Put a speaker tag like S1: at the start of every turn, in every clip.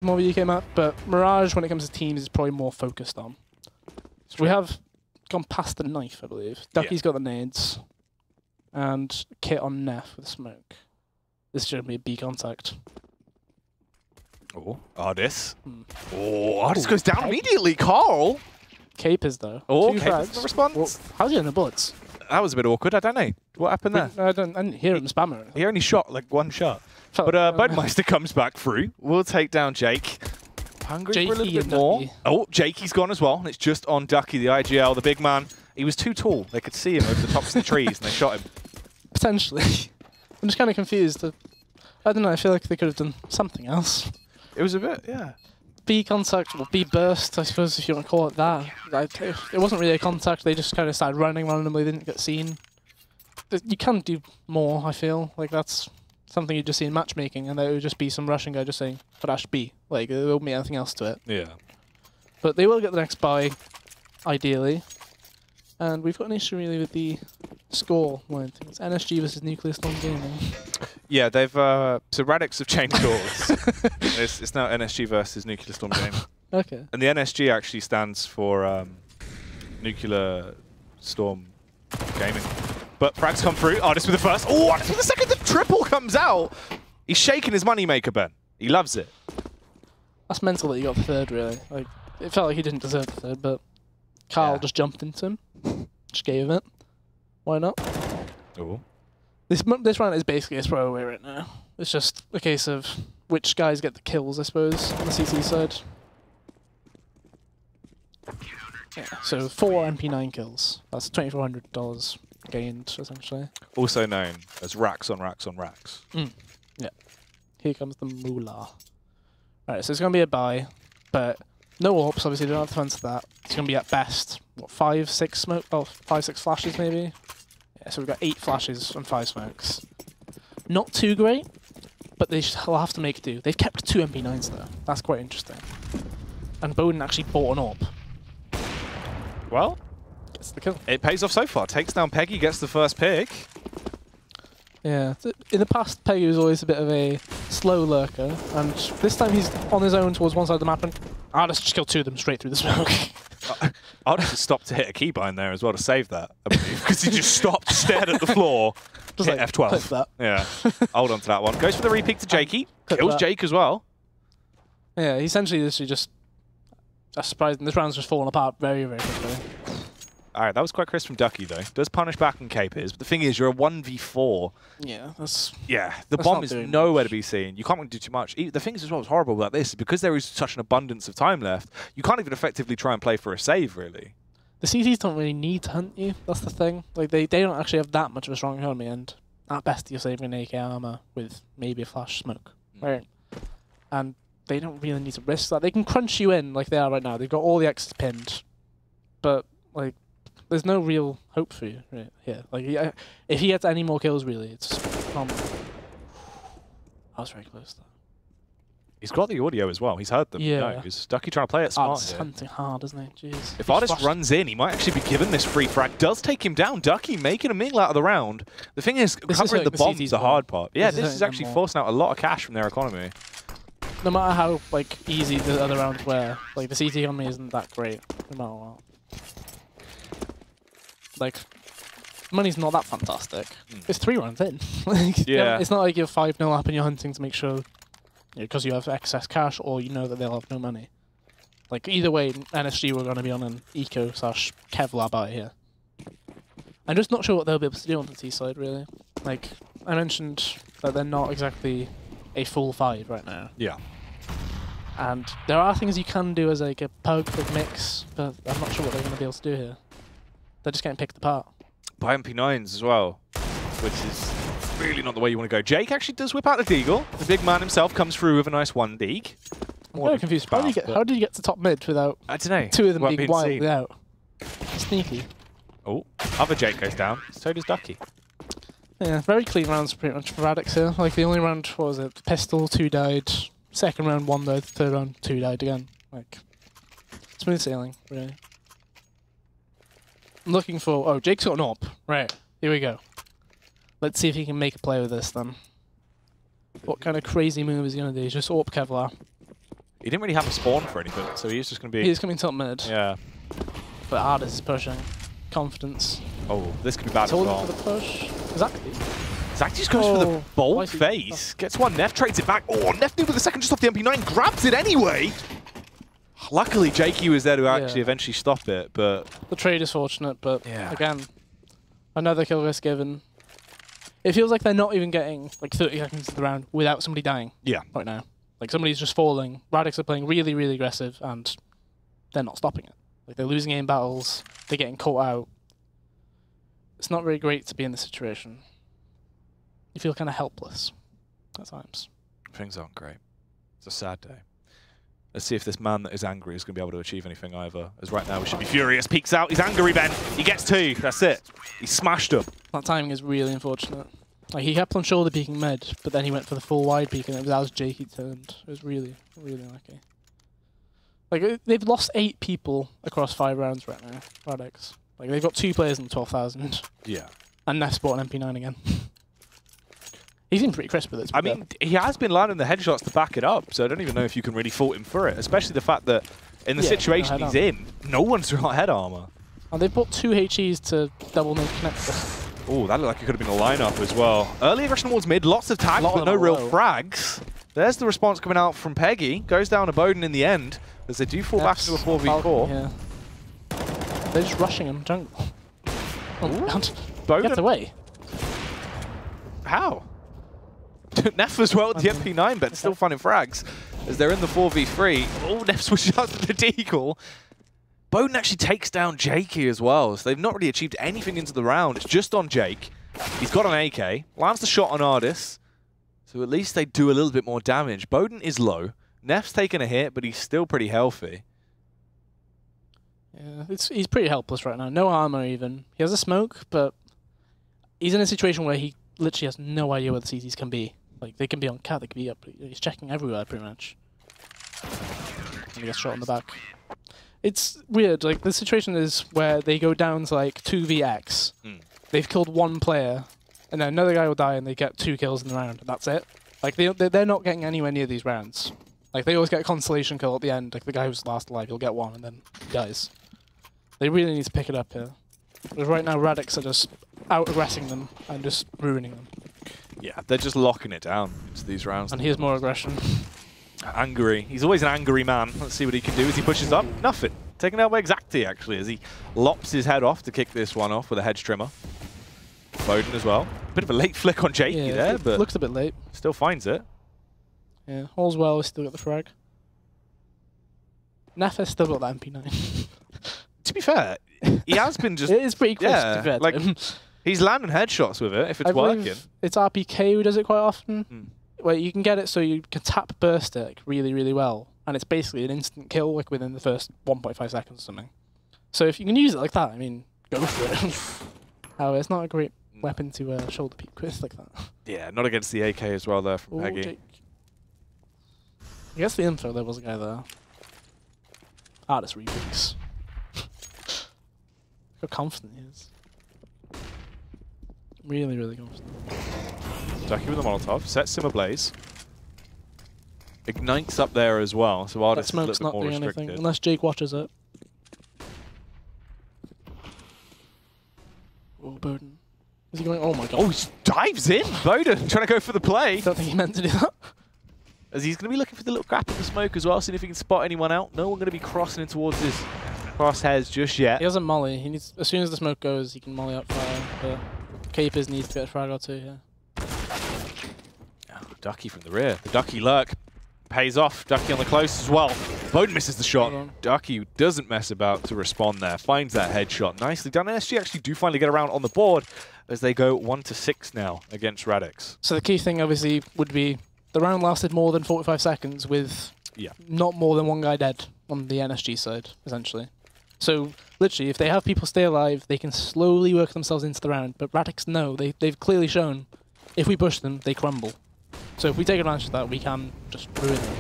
S1: more of a UK map, but Mirage, when it comes to teams, is probably more focused on. So we have gone past the knife, I believe. Ducky's got the nades, and Kit on Neff with smoke. This should be a B contact.
S2: Oh, Ardis. Oh, Ardis goes down immediately. Carl.
S1: Cape is though.
S2: Oh, Cape is the response.
S1: Well, how's he in the bullets?
S2: That was a bit awkward. I don't know. What happened there?
S1: I didn't hear him spam it.
S2: He only shot like one shot. But Budmeister comes back through. We'll take down Jake. Hungry for a little bit more. Oh, Jakey's gone as well. And it's just on Ducky, the IGL, the big man. He was too tall. They could see him over the tops of the trees and they shot him.
S1: Potentially. I'm just kind of confused. I don't know. I feel like they could have done something else.
S2: It was a bit, yeah.
S1: B contact, or B burst, I suppose, if you want to call it that. It wasn't really a contact. They just kind of started running randomly, didn't get seen. You can do more, I feel. Like, that's something you just see in matchmaking, and there would just be some Russian guy just saying, flash B. Like, there won't be anything else to it.
S2: Yeah.
S1: But they will get the next buy, ideally. And we've got an issue, really, with the score line. It's NSG versus Nuclear Storm Gaming.
S2: Yeah, they've so Radix have changed scores. It's now NSG versus Nuclear Storm Gaming.
S1: Okay.
S2: And the NSG actually stands for Nuclear Storm Gaming. But Frags come through. Ardis with the first. Oh, Ardis with the second. The triple comes out. He's shaking his moneymaker, Ben. He loves it.
S1: That's mental that he got the third, really. Like, it felt like he didn't deserve the third, but Carl just jumped into him. Just gave it. Why not?
S2: Oh.
S1: This round is basically a throwaway right now. It's just a case of which guys get the kills, I suppose, on the CT side. Yeah, so 4 MP9 kills. That's $2,400 gained, essentially.
S2: Also known as racks on racks on racks.
S1: Yeah. Here comes the moolah. Alright, so it's going to be a buy, but no AWPs, obviously, they don't have to answer that. It's going to be at best, what, 5, 6 smoke? Oh, 5, 6 flashes, maybe? Yeah, so we've got 8 flashes and 5 smokes. Not too great, but they'll have to make do. They've kept 2 MP9s, though. That's quite interesting. And Bowden actually bought an AWP.
S2: Well,
S1: gets the kill.
S2: It pays off so far. Takes down Peggy, gets the first pick.
S1: Yeah, in the past, Peggy was always a bit of a slow lurker, and this time he's on his own towards one side of the map, and Ardis just killed 2 of them straight through the smoke.
S2: Ardis just stopped to hit a keybind there as well to save that, I believe, because he just stopped, stared at the floor, just hit like F12.
S1: That.
S2: Yeah, hold on to that one. Goes for the repeat to Jakey, kills Jake as well.
S1: Yeah, essentially this is just surprising. This round's just fallen apart very, very quickly.
S2: Alright, that was quite crisp from Ducky, though. Does punish back on Capers, but the thing is, you're a 1v4.
S1: Yeah, that's...
S2: Yeah, the bomb is nowhere to be seen. You can't really do too much. The thing is, as well, what's horrible about this is because there is such an abundance of time left, you can't even effectively try and play for a save, really.
S1: The CTs don't really need to hunt you. That's the thing. Like, they don't actually have that much of a strong economy, and at best, you're saving AK armor with maybe a flash smoke. Right? And they don't really need to risk that. They can crunch you in like they are right now. They've got all the X's pinned. But, like... there's no real hope for you right here. Like, if he gets any more kills, really, it's I was very close though.
S2: He's got the audio as well. He's heard them.
S1: Yeah.
S2: No, he's Ducky trying to play it smart.
S1: Ardis hunting hard, isn't he? Jeez.
S2: If Ardis runs in, he might actually be given this free frag. Does take him down. Ducky making a mingle out of the round. The thing is, covering the bomb is the hard part. Yeah, this is actually forcing out a lot of cash from their economy.
S1: No matter how easy the other rounds were, like the CT economy isn't that great. No matter what. Like, money's not that fantastic. It's 3 rounds in.
S2: Yeah.
S1: It's not like you're 5-0 up and you're hunting to make sure, because you have excess cash or you know that they'll have no money. Like, either way, NSG were going to be on an eco/Kevlar buy here. I'm just not sure what they'll be able to do on the T side, really. Like, I mentioned that they're not exactly a full 5 right now.
S2: Yeah.
S1: And there are things you can do as like a pug mix, but I'm not sure what they're going to be able to do here. They're just getting picked apart.
S2: By MP9s as well, which is really not the way you want to go. Jake actually does whip out the deagle. The big man himself comes through with a nice 1 deagle.
S1: I'm very confused. How did you get to top mid without
S2: I don't know.
S1: 2 of them being wildly out? Sneaky.
S2: Oh, other Jake goes down. So does Ducky.
S1: Yeah, very clean rounds pretty much for Radix here. Like the only round, what was it? Pistol, 2 died. Second round, 1 died. Third round, 2 died again. Like, smooth sailing, really. I'm looking for... oh, Jake's got an AWP. Right, here we go. Let's see if he can make a play with this then. What kind of crazy move is he going to do? Just AWP Kevlar.
S2: He didn't really have a spawn for anything, so he's just going to be...
S1: He's coming top mid.
S2: Yeah.
S1: But Radix is pushing. Confidence.
S2: Oh, this could be bad as well.
S1: For the push. Exactly.
S2: Zach just goes for the bold face. Gets one. Neff trades it back. Oh, Neff did with the second just off the MP9. Grabs it anyway. Luckily, Jakey was there to actually eventually stop it, but...
S1: The trade is fortunate, but again, another kill risk given. It feels like they're not even getting like 30 seconds of the round without somebody dying.
S2: Yeah.
S1: Right now. Like somebody's just falling. Radix are playing really, really aggressive, and they're not stopping it. Like they're losing aim battles. They're getting caught out. It's not really great to be in this situation. You feel kind of helpless at times.
S2: Things aren't great. It's a sad day. Let's see if this man that is angry is going to be able to achieve anything either. As right now, we should be furious. Peeks out. He's angry, Ben. He gets two. That's it. He smashed him.
S1: That timing is really unfortunate. Like he kept on shoulder peeking mid, but then he went for the full wide peek, and it was as Jakey turned. It was really, really lucky. Like they've lost 8 people across 5 rounds right now. Radix. Like they've got 2 players in 12,000.
S2: Yeah.
S1: And Neff bought an MP9 again. He's been pretty crisp with it.
S2: I mean, he has been landing the headshots to back it up, so I don't even know if you can really fault him for it, especially the fact that in the situation he's in, no one's got head armor.
S1: And they've bought 2 HEs to double make connector.
S2: Oh, that looked like it could have been a lineup as well. Early aggression towards mid, lots of tags, but no real frags. There's the response coming out from Peggy. Goes down to Bowden in the end, as they do fall back into a 4v4.
S1: Yeah. They're just rushing him jungle. Oh my god.
S2: Bowden.
S1: Get away.
S2: How? Neff as well with the MP9, but still finding frags as they're in the 4v3. Oh, Neff switches out to the deagle. Bowden actually takes down Jakey as well, so they've not really achieved anything into the round. It's just on Jake. He's got an AK, lands the shot on Ardis, so at least they do a little bit more damage. Bowden is low. Neff's taken a hit, but he's still pretty healthy.
S1: Yeah, he's pretty helpless right now. No armor even. He has a smoke, but he's in a situation where he literally has no idea where the CTs can be. Like, they can be on cat, they can be up. He's checking everywhere, pretty much. And he gets shot in the back. It's weird. Like, the situation is where they go down to, like, 2vx. They've killed 1 player, and then another guy will die, and they get 2 kills in the round, and that's it. Like, they're not getting anywhere near these rounds. Like, they always get a consolation kill at the end. Like, the guy who's last alive, he'll get 1, and then he dies. They really need to pick it up here. Because right now, Radix are just out-aggressing them and just ruining them.
S2: Yeah, they're just locking it down into these rounds.
S1: And here's more aggression.
S2: Angry. He's always an angry man. Let's see what he can do as he pushes up. Nothing. Taken out by Exacti, actually, as he lops his head off to kick this one off with a hedge trimmer. Bowden as well. Bit of a late flick on Jakey there, but
S1: looks a bit late.
S2: Still finds it.
S1: Yeah, all's well. He's still got the frag. Neff has still got that MP9.
S2: To be fair, he has been just...
S1: It is pretty close, to be fair.
S2: Like, he's landing headshots with it if it's working.
S1: It's RPK who does it quite often. Where you can get it so you can tap burst it like, really, really well. And it's basically an instant kill like within the first 1.5 seconds or something. So if you can use it like that, I mean, go for it. However, it's not a great weapon to shoulder peek with like that. Yeah,
S2: not against the AK as well there from Peggy.
S1: Jake. I guess the info there was a guy there. Ardis repeats. How confident he is. Really, really confident.
S2: Ducky with the Molotov, sets him ablaze. Ignites up there as well, so Ardis is a little bit more restricted.
S1: Anything, unless Jake watches it. Oh, Bowden. Is he going? Oh my god.
S2: Oh, he dives in! Bowden trying to go for the play.
S1: I don't think he meant to do that.
S2: As he's going to be looking for the little gap in the smoke as well, seeing if he can spot anyone out. No one going to be crossing in towards his crosshairs just yet.
S1: He doesn't molly. He needs, as soon as the smoke goes, he can molly up fire. But Capers needs to get a frag or 2 here.
S2: Oh, Ducky from the rear. The Ducky lurk pays off. Ducky on the close as well. Bowden misses the shot. Ducky doesn't mess about to respond there. Finds that headshot. Nicely done. SG actually do finally get around on the board as they go 1-6 now against Radix.
S1: So the key thing obviously would be the round lasted more than 45 seconds with not more than 1 guy dead on the NSG side, essentially. So literally, if they have people stay alive, they can slowly work themselves into the round. But Radix, no, they've clearly shown if we push them, they crumble. So if we take advantage of that, we can just ruin them.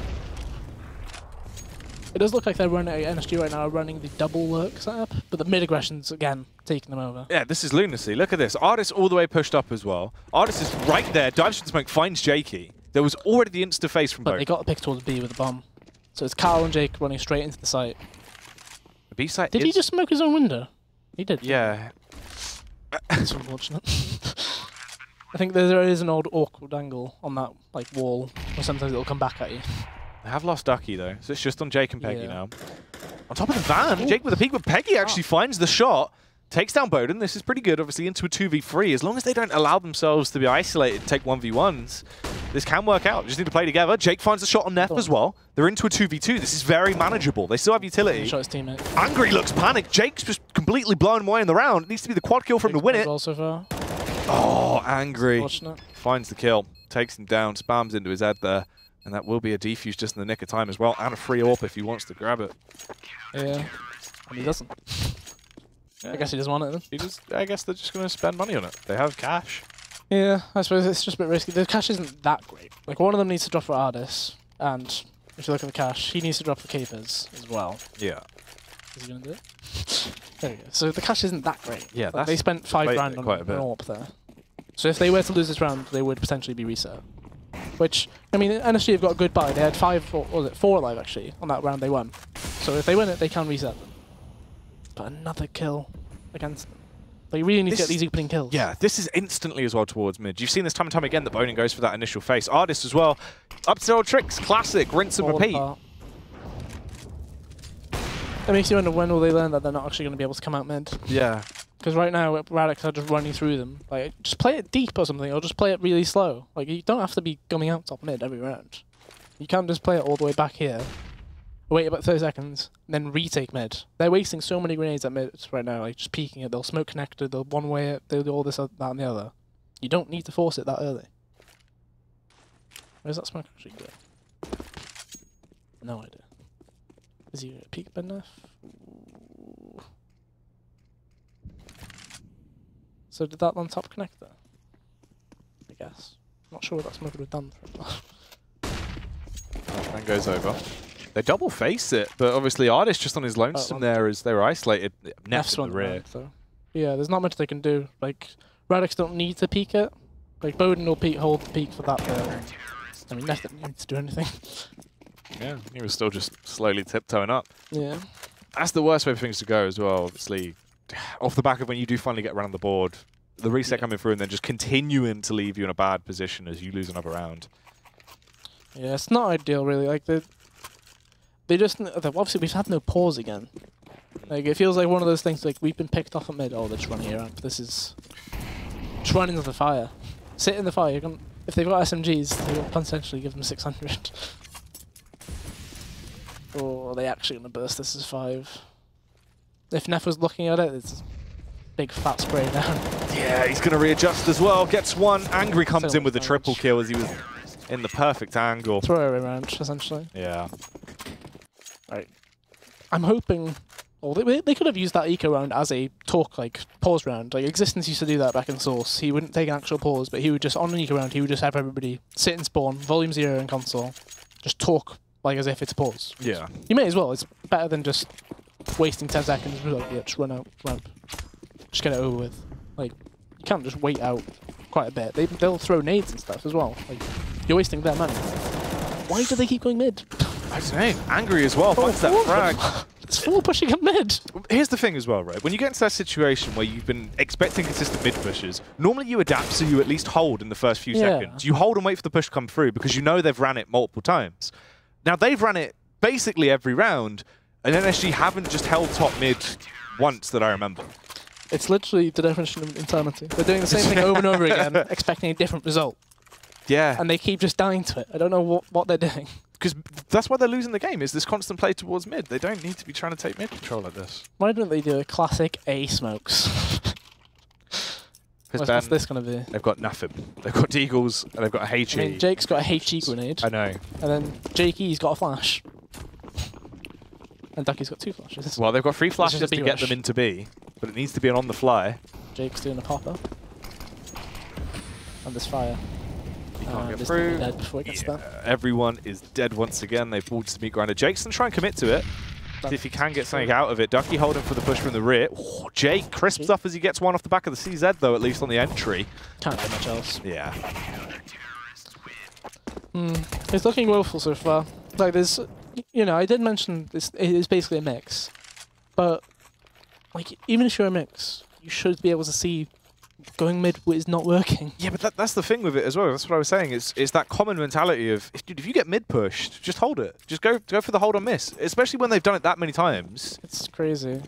S1: It does look like they're running, NSG right now are running the double lurk setup, but the mid aggression's again taking them over.
S2: Yeah, this is lunacy. Look at this. Ardis all the way pushed up as well. Ardis is right there, dives into smoke, finds Jakey. There was already the insta-face from Bowden.
S1: But they got the pick towards B with the bomb. So it's Carl and Jake running straight into the site.
S2: The B site.
S1: Did he just smoke his own window? He did.
S2: Yeah.
S1: That's unfortunate. I think there is an old awkward angle on that like wall, where sometimes it'll come back at you.
S2: They have lost Ducky though, so it's just on Jake and Peggy now. On top of the van, Jake with a peek, but Peggy actually finds the shot, takes down Bowden. This is pretty good, obviously, into a 2v3. As long as they don't allow themselves to be isolated, take 1v1s, this can work out. Just need to play together. Jake finds the shot on Neff as well. They're into a 2v2. This is very manageable. They still have utility.
S1: Shot his teammate.
S2: Angry looks panicked. Jake's just completely blown away in the round. It needs to be the quad kill for him to win it.
S1: So far.
S2: Oh, Angry finds the kill, takes him down, spams into his head there. And that will be a defuse just in the nick of time as well, and a free AWP if he wants to grab it.
S1: Yeah, and he doesn't. Yeah. I guess he doesn't want it then.
S2: I guess they're just going to spend money on it. They have cash.
S1: Yeah, I suppose it's just a bit risky. The cash isn't that great. Like, one of them needs to drop for Radix, and if you look at the cash, he needs to drop for Capers as well.
S2: Yeah.
S1: Is he going to do it? There we go. So the cash isn't that great.
S2: Yeah,
S1: like, they spent $5 grand on an AWP there. So if they were to lose this round, they would potentially be reset. Which, I mean, NSG have got a good buy. They had 4 alive, actually, on that round they won. So if they win it, they can reset them. But another kill against them. They really need to get these opening kills.
S2: Yeah, this is instantly as well towards mid. You've seen this time and time again that Boning goes for that initial face. Artist as well. Up to old tricks, classic, rinse and repeat.
S1: It makes you wonder when will they learn that they're not actually going to be able to come out mid.
S2: Yeah.
S1: Because right now, Radix are just running through them. Like, just play it deep or something, or just play it really slow. Like, you don't have to be coming out top mid every round. You can just play it all the way back here, wait about 30 seconds, then retake mid. They're wasting so many grenades at mid right now, like just peeking it. They'll smoke connected, they'll one-way it, they'll do all this, that, and the other. You don't need to force it that early. Where's that smoke actually go? No idea. Is he a peek enough? So did that on top connect there? I guess. Not sure what that smoke would have done for him.
S2: Man goes over. They double face it, but obviously Artist just on his lonesome there as they were isolated. Neff's in the rear.
S1: Yeah, there's not much they can do. Like, Radix don't need to peek it. Like, Bowden will hold the peek for that bit. I mean, Neff didn't need to do anything.
S2: Yeah, he was still just slowly tiptoeing up.
S1: Yeah.
S2: That's the worst way for things to go as well, obviously. Off the back of when you do finally get around the board, the reset coming through and then just continuing to leave you in a bad position as you lose another round.
S1: Yeah, it's not ideal really. Like they just obviously we've had no pause again. Like it feels like one of those things like we've been picked off at mid. Oh, they're just running around. This is just run into the fire. Sit in the fire. If they've got SMGs, they will potentially give them 600. Or are they actually gonna burst this as 5? If Neff was looking at it, it's a big fat spray down.
S2: Yeah, he's going to readjust as well. Gets one. Angry comes in with the triple kill as he was in the perfect angle.
S1: Throw it around, essentially.
S2: Yeah.
S1: Right. I'm hoping... Well, they could have used that eco round as a pause round. Like, Existence used to do that back in Source. He wouldn't take an actual pause, but he would just, on an eco round, he would just have everybody sit and spawn, volume 0 in console, just talk like as if it's a pause.
S2: Yeah.
S1: You may as well. It's better than just wasting 10 seconds. Like, yeah, just run out, ramp. Just get it over with. Like, you can't just wait out quite a bit. They'll throw nades and stuff as well. Like, you're wasting their money. Why do they keep going mid?
S2: I don't know. Angry as well. Finds that frag.
S1: There's 4 pushing up mid.
S2: Here's the thing as well, right? When you get into that situation where you've been expecting consistent mid pushes, normally you adapt so you at least hold in the first few seconds. You hold and wait for the push to come through because you know they've ran it multiple times. Now, they've ran it basically every round, and NSG haven't just held top mid once that I remember.
S1: It's literally the definition of insanity. They're doing the same thing over and over again, expecting a different result.
S2: Yeah.
S1: And they keep just dying to it. I don't know what they're doing.
S2: Because that's why they're losing the game, is this constant play towards mid. They don't need to be trying to take mid control like this.
S1: Why don't they do a classic A smokes? What's this going to be?
S2: They've got nothing. They've got Deagles, and they've got a HE.
S1: I mean, Jake's got a HE grenade.
S2: I know.
S1: And then Jakey's got a flash. And Ducky's got 2 flashes.
S2: Well, they've got 3 flashes to get them into B, but it needs to be an on the fly.
S1: Jake's doing a popper. And there's fire.
S2: He can't get through.
S1: Dead before it gets there.
S2: Everyone is dead once again. They've pulled to meat grinder. Jake's going to try and commit to it. See if he can get something out of it. Ducky holding for the push from the rear. Oh, Jake crisps up as he gets one off the back of the CZ, though, at least on the entry.
S1: Can't do much else.
S2: Yeah.
S1: It's looking woeful so far. Like, there's you know, I did mention this. It is basically a mix, but like even if you're a mix, you should be able to see going mid is not working.
S2: Yeah, but that's the thing with it as well. That's what I was saying. It's that common mentality of if you get mid pushed, just hold it. Just go for the hold on miss. Especially when they've done it that many times.
S1: It's crazy.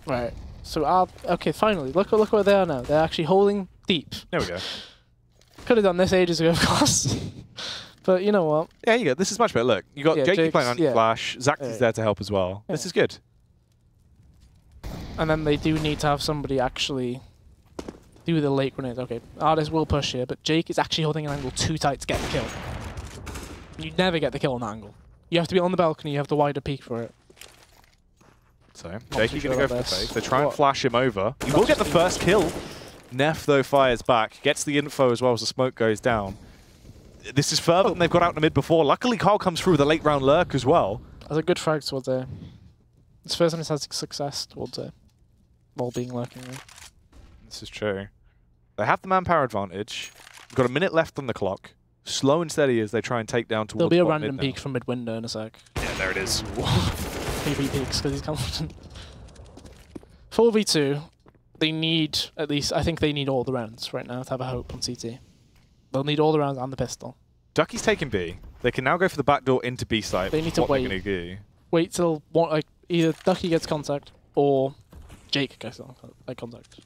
S1: Right. So okay, finally, look where they are now. They're actually holding deep.
S2: There we go.
S1: Could have done this ages ago, of course. But you know what?
S2: Yeah, you go. This is much better. Look, you got Jakey playing anti-flash. Zach is there to help as well.
S1: Yeah.
S2: This is good.
S1: And then they do need to have somebody actually do the late grenades. Okay, Artist will push here, but Jake is actually holding an angle too tight to get the kill. You never get the kill on that angle. You have to be on the balcony, you have the wider peak for it.
S2: So, Jakey's going to go for the face. They try and flash him over. You will get the first kill. Neff, though, fires back. Gets the info as well as the smoke goes down. This is further than they've got out in the mid before. Luckily, Carl comes through with a late round lurk as well.
S1: That's a good frag towards there. It's the first time he's had success towards it. While being lurking there.
S2: This is true. They have the manpower advantage. We've got a minute left on the clock. Slow and steady as they try and take down towards
S1: There'll be a random peek from mid window in a sec.
S2: Yeah, there it is.
S1: 3v peeks because he's confident. 4v2. They need, at least, I think they need all the rounds right now to have a hope on CT. They'll need all the rounds and the pistol.
S2: Ducky's taking B. They can now go for the back door into B site.
S1: They need to wait. Wait till either Ducky gets contact or Jake gets contact.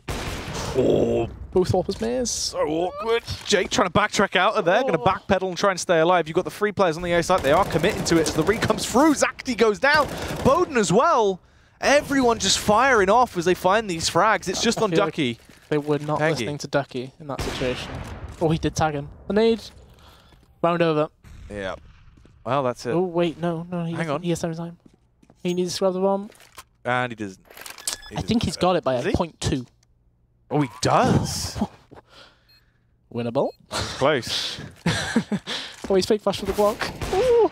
S2: Oh,
S1: both offers maze.
S2: So awkward. Jake trying to backtrack out of there, going to backpedal and try and stay alive. You've got the 3 players on the A side. They are committing to it as the read comes through. Zakti goes down. Bowden as well. Everyone just firing off as they find these frags. It's just on Ducky.
S1: Like they were not listening to Ducky in that situation. Oh, he did tag him. The nade. Round over.
S2: Yeah. Well, that's it.
S1: Oh, wait, no.
S2: Hang on.
S1: He has time. He needs to grab the bomb.
S2: And he doesn't.
S1: I think he's got it by a 0.2.
S2: Oh, he does.
S1: Winnable.
S2: Close.
S1: Oh, he's fake flash for the block. Ooh,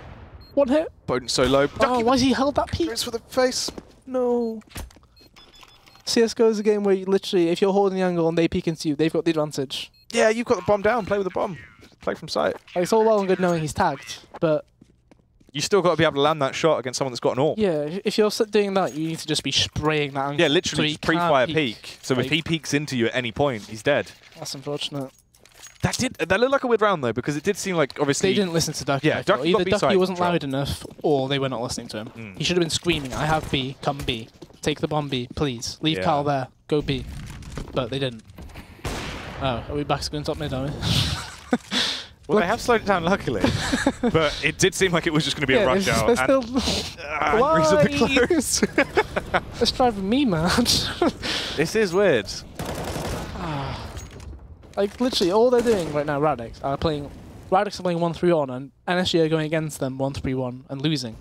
S1: 1 hit.
S2: Bowden's so low.
S1: Oh, why has he held that peak?
S2: Goes for the face.
S1: No. CSGO is a game where you literally, if you're holding the angle and they peek into you, they've got the advantage.
S2: Yeah, you've got the bomb down. Play with the bomb. Play from sight.
S1: It's all well and good knowing he's tagged, but
S2: you still got to be able to land that shot against someone that's got an AWP.
S1: Yeah, if you're doing that, you need to just be spraying that angle.
S2: Yeah, literally so pre-fire peek. So if he peeks into you at any point, he's dead.
S1: That's unfortunate.
S2: That looked like a weird round though, because it did seem like obviously
S1: they didn't listen to Ducky.
S2: Yeah,
S1: either Ducky wasn't loud enough, or they were not listening to him. He should have been screaming, "I have B, come B, take the bomb B, please, leave Carl there, go B," but they didn't. Oh, are we back to going top mid, are we?
S2: Well, they have slowed it down, luckily. But it did seem like it was just going to be a rush out.
S1: Still why?
S2: Close.
S1: It's driving me mad.
S2: This is weird.
S1: Like, literally, all they're doing right now, Radix are playing 1-3-1, and NSG are going against them 1-3-1 and losing.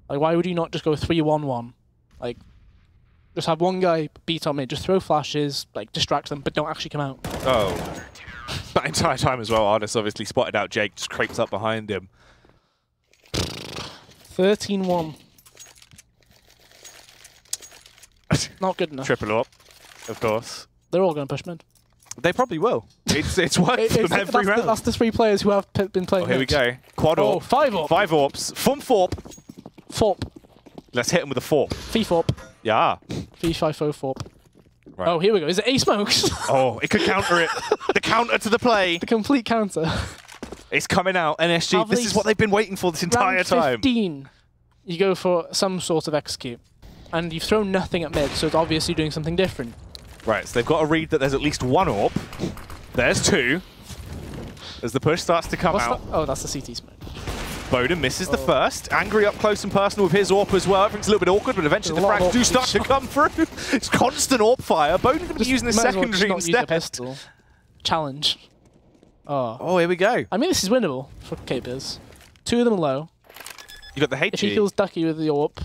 S1: Like, why would you not just go 3-1-1? Like, just have one guy beat on mid, just throw flashes, like, distract them, but don't actually come out.
S2: Oh. That entire time as well, Artis obviously spotted out Jake, just creeps up behind him.
S1: 13-1. Not good enough.
S2: Triple up, of course.
S1: They're all going to push mid.
S2: They probably will. It's worked for them every round.
S1: That's the 3 players who have been playing.
S2: Oh, here we go. Quad AWP.
S1: 5 AWP.
S2: 5 AWPs. Fum Forp.
S1: Forp.
S2: Let's hit him with a Forp.
S1: Fee Forp.
S2: Yeah.
S1: Fee 5 Forp.
S2: Right.
S1: Oh, here we go. Is it A smokes?
S2: Oh, it could counter it. The counter to the play.
S1: The complete counter.
S2: It's coming out. NSG, this is what they've been waiting for this entire time.
S1: 15, you go for some sort of execute. And you've thrown nothing at mid, so it's obviously doing something different.
S2: Right, so they've got to read that there's at least 1 AWP. There's 2. As the push starts to come out.
S1: Oh, that's the CT smoke.
S2: Bowden misses the first. Angry up close and personal with his AWP as well. Everything's a little bit awkward, but eventually the frags do start to come through. It's constant AWP fire. Bowden going to be using the secondary instead.
S1: Pistol. Challenge.
S2: Oh, here we go.
S1: I mean, this is winnable for K-Biz. 2 of them low.
S2: You got the HG.
S1: If he kills Ducky with the AWP,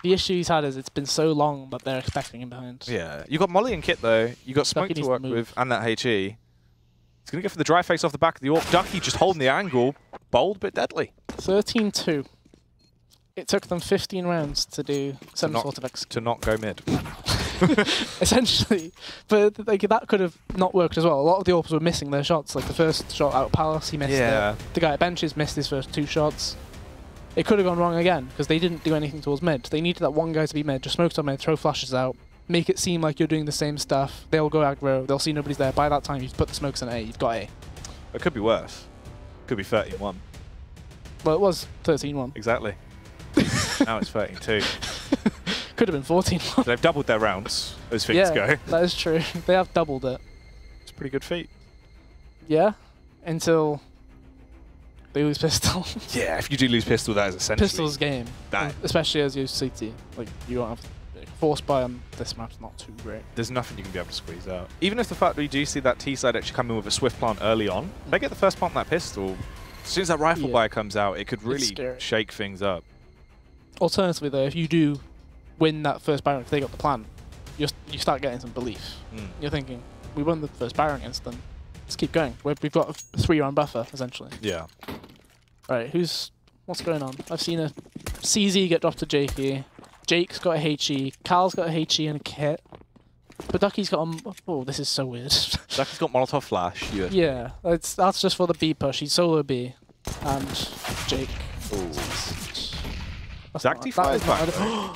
S1: the issue he's had is it's been so long that they're expecting him behind.
S2: Yeah. You got Molly and Kit though. You got Smoke to work with and that HE. He's going to go for the dry face off the back of the AWP. Ducky just holding the angle. Bold but deadly.
S1: 13-2. It took them 15 rounds to do some sort of execute.
S2: To not go mid.
S1: essentially. But like, that could have not worked as well. A lot of the AWPs were missing their shots. Like the first shot out of Palace, he missed it. The guy at benches missed his first 2 shots. It could have gone wrong again because they didn't do anything towards mid. They needed that one guy to be mid, just smoke on mid, throw flashes out, make it seem like you're doing the same stuff. They'll go aggro, they'll see nobody's there. By that time, you've put the smokes in A, you've got A.
S2: It could be worse. Could be 13-1.
S1: Well, it was 13-1.
S2: Exactly. Now it's 13-2.
S1: Could have been 14-1.
S2: They've doubled their rounds, as things go.
S1: That is true. They have doubled it.
S2: It's a pretty good feat.
S1: Yeah, until they lose pistol.
S2: Yeah, if you do lose pistol, that is essentially...
S1: Pistol's game. Especially as you CT. Like, you won't have... Force buy on this map's not too great.
S2: There's nothing you can be able to squeeze out. Even if the fact that we do see that T-side actually come in with a swift plant early on, if they get the first plant on that pistol, as soon as that rifle buy comes out, it could really shake things up.
S1: Alternatively, though, if you do win that first Baron, if they got the plant, you start getting some belief. You're thinking, we won the first Baron against them. Let's keep going. We've got a 3-round buffer, essentially.
S2: Yeah.
S1: Right, what's going on? I've seen a CZ get dropped to Jakey. Jake's got a HE. Carl's got a HE and a kit. But Ducky's got a... Oh, this is so weird.
S2: Ducky's got Molotov Flash.
S1: Yeah, that's just for the B push. He's solo B. And Jake.
S2: Zacti fires back.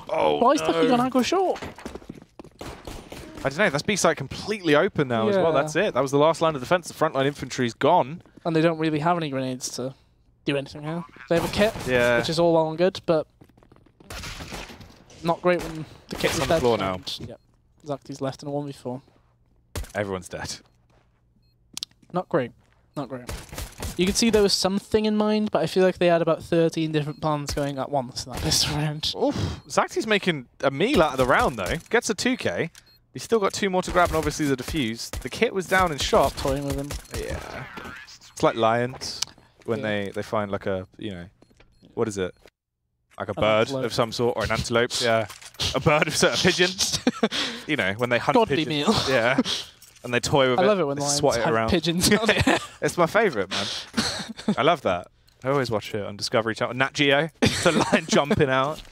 S2: Oh,
S1: why is Ducky gone aggro short?
S2: I don't know. That's B-side completely open now as well. That's it. That was the last line of defense. The frontline infantry's gone.
S1: And they don't really have any grenades to do anything here. They have a kit, which is all well and good, but... Not great when the kit's
S2: on the floor now.
S1: Yep. Zacti's left in a 1v4.
S2: Everyone's dead.
S1: Not great. Not great. You could see there was something in mind, but I feel like they had about 13 different plans going at once in that pistol round.
S2: Oof. Zacti's making a meal out of the round, though. Gets a 2k. He's still got 2 more to grab, and obviously the defuse. The kit was down in shop.
S1: Toying with him.
S2: Yeah. It's like lions when they find like a, what is it? Like a bird of some sort, or an antelope. Yeah. A bird of a pigeon. When they hunt
S1: Godly
S2: pigeons.
S1: meal.
S2: Yeah. And they toy with it.
S1: I love it when lions
S2: swat it around.
S1: Pigeons.
S2: It's my favourite, man. I love that. I always watch it on Discovery Channel. Nat Geo. The lion jumping out,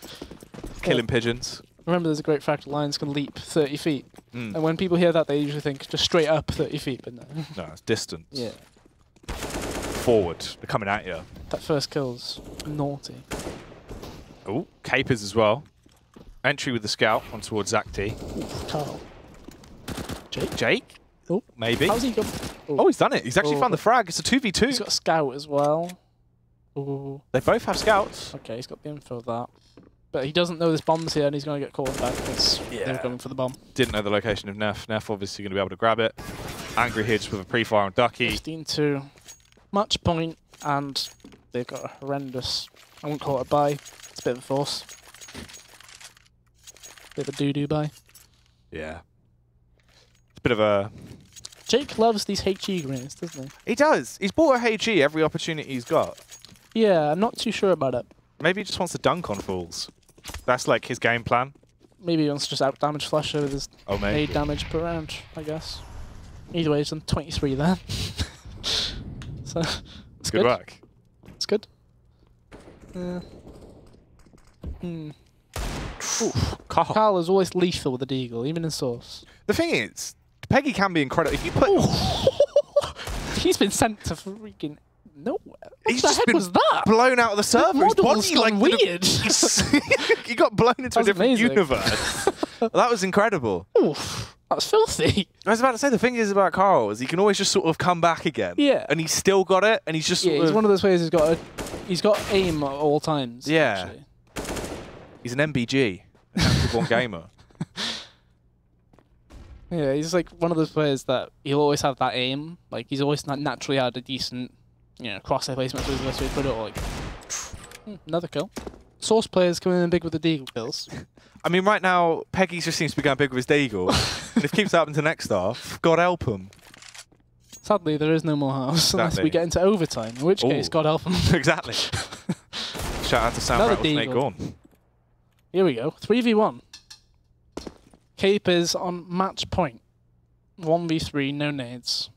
S2: killing pigeons.
S1: Remember, there's a great fact: lions can leap 30 feet. And when people hear that, they usually think just straight up 30 feet, but no.
S2: No, it's distance.
S1: Yeah.
S2: Forward. They're coming at you.
S1: That first kill's naughty.
S2: Oh, capers as well. Entry with the scout on towards Zacti.
S1: Carl.
S2: Jake?
S1: Oh,
S2: maybe.
S1: How's he gone?
S2: Oh, he's done it. He's actually found the frag. It's a 2v2.
S1: He's got a scout as well. Ooh.
S2: They both have scouts.
S1: Okay, he's got the info of that. But he doesn't know this bomb's here and he's going to get caught back because they're going for the bomb.
S2: Didn't know the location of Neff. Neff obviously going to be able to grab it. Angry here just with a pre-fire on Ducky.
S1: 15-2. Match point, and they've got a horrendous... I wouldn't call it a buy. It's a bit of a force. Bit of a doo-doo buy.
S2: Yeah. It's a bit of a...
S1: Jake loves these HE grenades, doesn't he?
S2: He does. He's bought a HE every opportunity he's got.
S1: Yeah, I'm not too sure about it.
S2: Maybe he just wants to dunk on fools. That's like his game plan.
S1: Maybe he wants to just out-damage Flasher with his 8 damage per round, I guess. Either way, he's done 23 there. So, it's
S2: good work.
S1: It's good. Carl is always lethal with the deagle, even in Source.
S2: The thing is, Peggy can be incredible. If you put...
S1: He's been sent to freaking nowhere.
S2: What
S1: the heck was that?
S2: Blown out of the server. His body
S1: like weird.
S2: He got blown into a different universe. That was incredible.
S1: Oof, that was filthy.
S2: I was about to say, the thing is about Carl is he can always just sort of come back again.
S1: Yeah.
S2: And he's still got it, and he's just sort
S1: he's one of those players he's got aim at all times.
S2: Yeah. Actually. He's an MBG, a natural-born gamer.
S1: Yeah, he's like one of those players that he'll always have that aim. Like, he's always naturally had a decent, crosshair placement, is the best way to put it. Or like, another kill. Source players coming in big with the deagle kills.
S2: I mean, right now, Peggy just seems to be going big with his deagle. And if it keeps happening to next half, God help him.
S1: Sadly, there is no more house unless we get into overtime, in which case, God help him.
S2: Exactly. Shout out to Sam Rattlesnake Gorn.
S1: Here we go. 3v1. Cape is on match point. 1v3, no nades.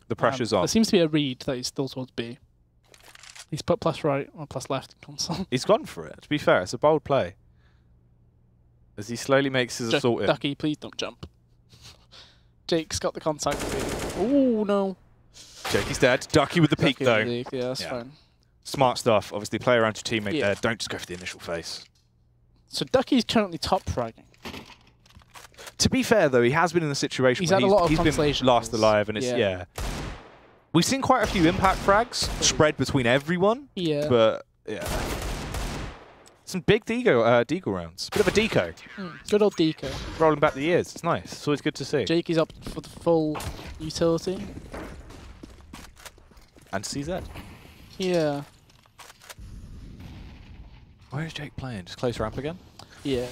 S2: The pressure's on.
S1: There seems to be a read that he's still towards B. He's put plus right or plus left in console.
S2: He's gone for it. To be fair, it's a bold play. as he slowly makes his assault in.
S1: Ducky, please don't jump. Jake's got the contact. Oh no.
S2: Jakey's dead. Ducky with the peek though.
S1: Yeah, that's fine.
S2: Smart stuff. Obviously, play around your teammate there. Don't just go for the initial face.
S1: So Ducky's currently top fragging.
S2: To be fair though, he has been in a situation
S1: he's
S2: where
S1: had a lot of
S2: he's been last alive, and it's We've seen quite a few impact frags spread between everyone. Yeah. But yeah. Some big deagle rounds. Bit of a deco.
S1: Good old deco.
S2: Rolling back the years. It's nice. It's always good to see.
S1: Jakey's up for the full utility.
S2: And CZ.
S1: Yeah.
S2: Where is Jake playing? Just close ramp again?
S1: Yeah.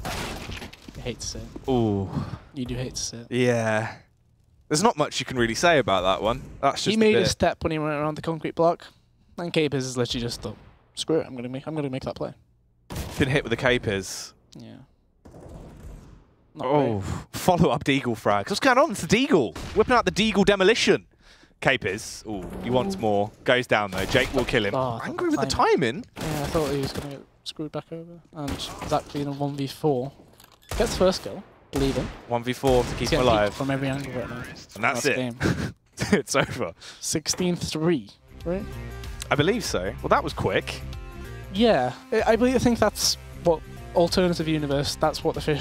S1: I hate to say it.
S2: Ooh.
S1: You do hate to say it.
S2: Yeah. There's not much you can really say about that one. That's just
S1: he made a step when he went around the concrete block, and Capers is literally just thought, screw it, I'm gonna make that play.
S2: Been hit with the Capers.
S1: Yeah.
S2: Follow up Deagle frag. What's going on? It's the Deagle. Whipping out the Deagle demolition. Capers. Ooh, he wants more. Goes down though. Jake will kill him. Angry with the timing.
S1: Yeah, I thought he was gonna get screwed back over. And exactly in a 1v4. Gets first kill. Believe him.
S2: 1v4 to keep him alive.
S1: From every angle right now.
S2: And that's it.
S1: Game.
S2: It's over.
S1: 16-3, right?
S2: I believe so. Well, that was quick.
S1: Yeah, I think that's what alternative universe. That's what the fish